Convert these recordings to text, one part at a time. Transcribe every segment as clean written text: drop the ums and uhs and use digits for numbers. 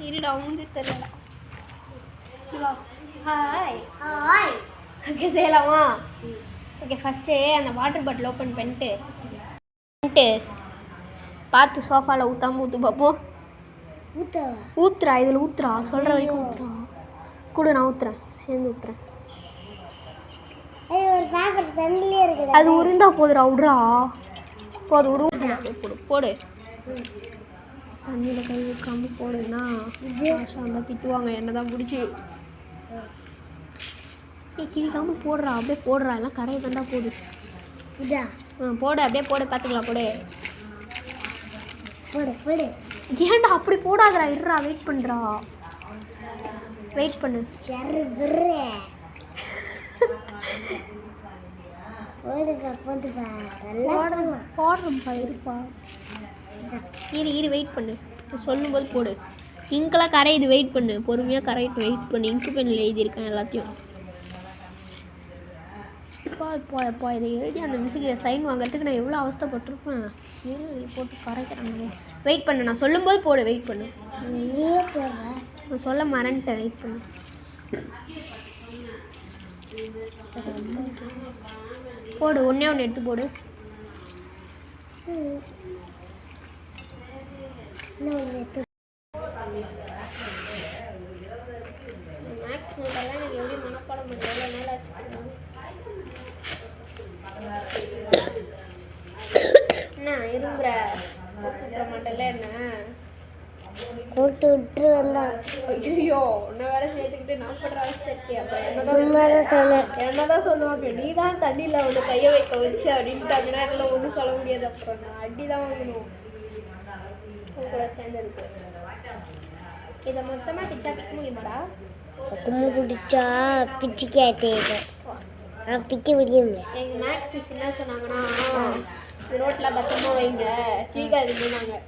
இருடா மூஞ்சி தெரியலடா. Hi hi. ஓகே செய்யலாமா? ஓகே ஃபஸ்ட்டு அந்த வாட்டர் பாட்டில் ஓப்பன் பண்ணிட்டு பார்த்து சோஃபாவில் ஊற்றாம ஊற்று பார்ப்போம். ஊத்துறா இதில் ஊத்துறா சொல்கிற வரைக்கும் ஊத்துறா. கூட நான் ஊற்றுறேன், சேர்ந்து ஊற்றுறேன். அது உருண்டா போதுடா, விட்றா போது விடு. போடு போடு, தண்ணியில் கை வைக்காம போடுன்னா அந்த திட்டுவாங்க என்ன தான் பிடிச்சி. கிழிக்காமல் போடுறா, அப்படியே போடுறா, எல்லாம் கரையை கண்டா போடு. போடு அப்படியே போடு, பார்த்துக்கலாம் போடு. போடு போடு. ஏன்டா அப்படி போடாதடா, இருறா வெயிட் பண்ணுறா, வெயிட் பண்ணு. போடுறப்பா இருப்பா, இரு வெயிட் பண்ணு, சொல்லும்போது போடு. இங்கெல்லாம் கரையுது, வெயிட் பண்ணு, பொறுமையாக கரையிட்டு வெயிட் பண்ணு. இங்கு பெண்ணில் எழுதியிருக்கேன் எல்லாத்தையும். இப்போ இதை எழுதி அந்த மிஸ்ஸுக்கு சைன் வாங்குறதுக்கு நான் எவ்வளோ அவஸ்தைப்பட்டிருப்பேன். போட்டு கரைக்கிறாங்க. வெயிட் பண்ணு, நான் சொல்லும்போது போடு, வெயிட் பண்ணு. நான் சொல்ல மறந்துட்டேன், வெயிட் பண்ணு. போடு, ஒன்றே ஒன்று எடுத்து போடு. மேக்ஸ் நோட்டெல்லாம் எனக்கு எப்படி மனப்பாடம் பண்ண எவ்வளோ நாள் ஆச்சு. என்ன இரும்புற கூப்பிட மாட்டேல்ல, என்ன கூப்பிட்டு விட்டு வந்தான். ஐயோ உன்னை வேற சேர்த்துக்கிட்டு நான் படுற அவஸ்தை இருக்கே. அப்போ என்னதான் சொல்லுவான், அப்போ நீ தான் தண்ணியில் ஒன்று கையை வைக்க வச்சு அப்படின்ட்டாங்கன்னா என்னால் ஒன்றும் சொல்ல முடியாது. அப்புறம் நான் அடி தான் வாங்கணும் கூட சேர்ந்ததுக்கு. இதை மொத்தமாக பிச்சா பிக்க முடியுமாடா? பிடிச்சா பிச்சு கேட்டேன், பிக்க முடியும். எங்கள் மேக்ஸ் மிஸ் என்ன சொன்னாங்கன்னா, இந்த நோட்டில் பத்திரமா வைங்க, கீழே நாங்கள்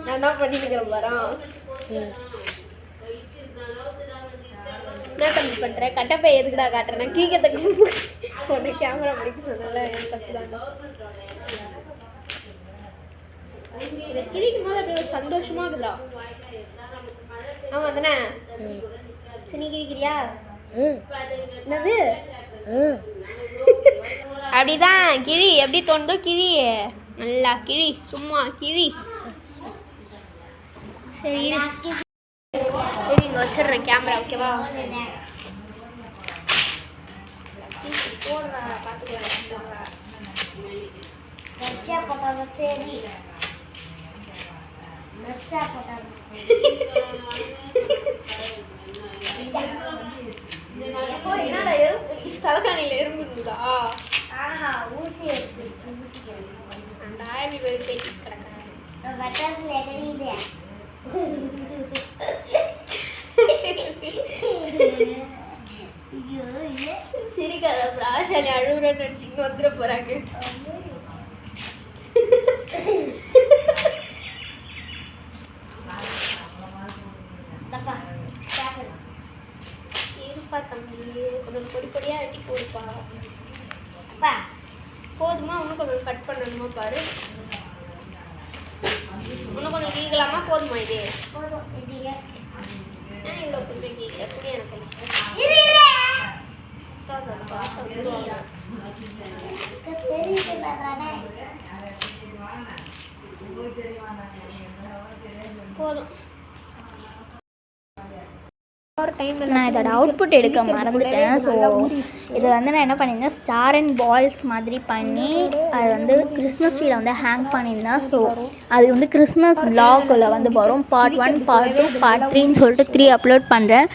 நான் என்ன பண்ணிக்கிறேன் வரோம். என்ன தம்பி பண்ணுறேன், கட்டப்பை எதுக்குடா காட்டுறேன், கீழத்துக்கு ஒன்று கேமரா பிடிக்க சொன்னால என் தப்பு தாங்க. இதை கிழிக்கும் போது அப்படியே சந்தோஷமா இருக்குதா? ஆமாம் தானே? சரி நீ கிழிக்கிறியா? என்னது அப்படிதான் கிழி, எப்படி தோணுதோ கிழி, நல்லா கிழி, சும்மா கிழி. சரி இங்கே வச்சிடுறேன் கேமரா, ஓகேவா? என்னடா தலைகாணியில் எறும்பு இருக்குதா? அந்த ஆயமி போய் பேசி கிடக்கிறாங்க. சிரிக்காத ஆசானி அழுகுறன்னு நினச்சிங்க வந்துட போறாங்க. இருப்பா தம்பி, கொஞ்சம் பொடி பொடியாக வெட்டி போடுப்பா. அப்பா போதுமா? இன்னும் கொஞ்சம் கட் பண்ணணுமா பாரு. இன்னும் கொஞ்சம் கீழலாமா? போதுமா? இது போதும். ஏன் இவ்வளோ கொஞ்சம் கீழே புரிய எனக்கு போதும். நான் இதோட அவுட்புட் எடுக்க மறந்துட்டேன். ஸோ இதை வந்து நான் என்ன பண்ணியிருந்தேன், ஸ்டார் அண்ட் பால்ஸ் மாதிரி பண்ணி அது வந்து கிறிஸ்மஸ் ட்ரீயில் வந்து ஹேங் பண்ணியிருந்தேன். ஸோ அது வந்து கிறிஸ்மஸ் வ்ளாகில் வந்து வரும். பார்ட் 1, பார்ட் 2, பார்ட் 3ன்னு சொல்லிட்டு 3 அப்லோட் பண்ணுறேன்.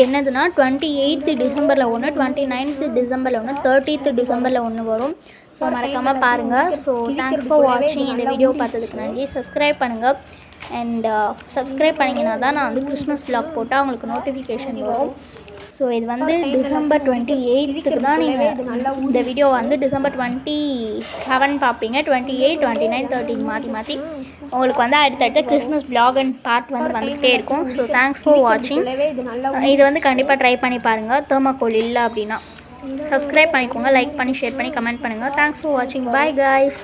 என்னதுன்னா 28th டிசம்பரில் ஒன்று, 29th டிசம்பரில் ஒன்று, 30th டிசம்பரில் ஒன்று வரும். ஸோ மறக்காமல் பாருங்கள். ஸோ தேங்க்ஸ் ஃபார் வாட்சிங். இந்த வீடியோ பார்த்ததுக்கு நன்றி. சப்ஸ்கிரைப் பண்ணுங்கள். அண்ட் சப்ஸ்கிரைப் பண்ணிங்கன்னா தான் நான் வந்து கிறிஸ்மஸ் vlog போட்டால் அவங்களுக்கு நோட்டிஃபிகேஷன் வரும். ஸோ இது வந்து டிசம்பர் 28க்கு தான் நீங்கள் இந்த வீடியோ வந்து டிசம்பர் 27 பார்ப்பீங்க. 28, 29, 30 மாற்றி உங்களுக்கு வந்து அடுத்தடுத்த கிறிஸ்மஸ் vlog அண்ட் பார்ட் வந்து வந்துகிட்டே இருக்கும். ஸோ தேங்க்ஸ் ஃபார் வாட்சிங். இது வந்து கண்டிப்பாக ட்ரை பண்ணி பாருங்கள். தெர்மாக்கோல் இல்லை அப்படின்னா சப்ஸ்கிரைப் பண்ணிக்கோங்க, லைக் பண்ணி ஷேர் பண்ணி கமெண்ட் பண்ணுங்கள். தேங்க்ஸ் ஃபார் வாட்சிங். Bye guys.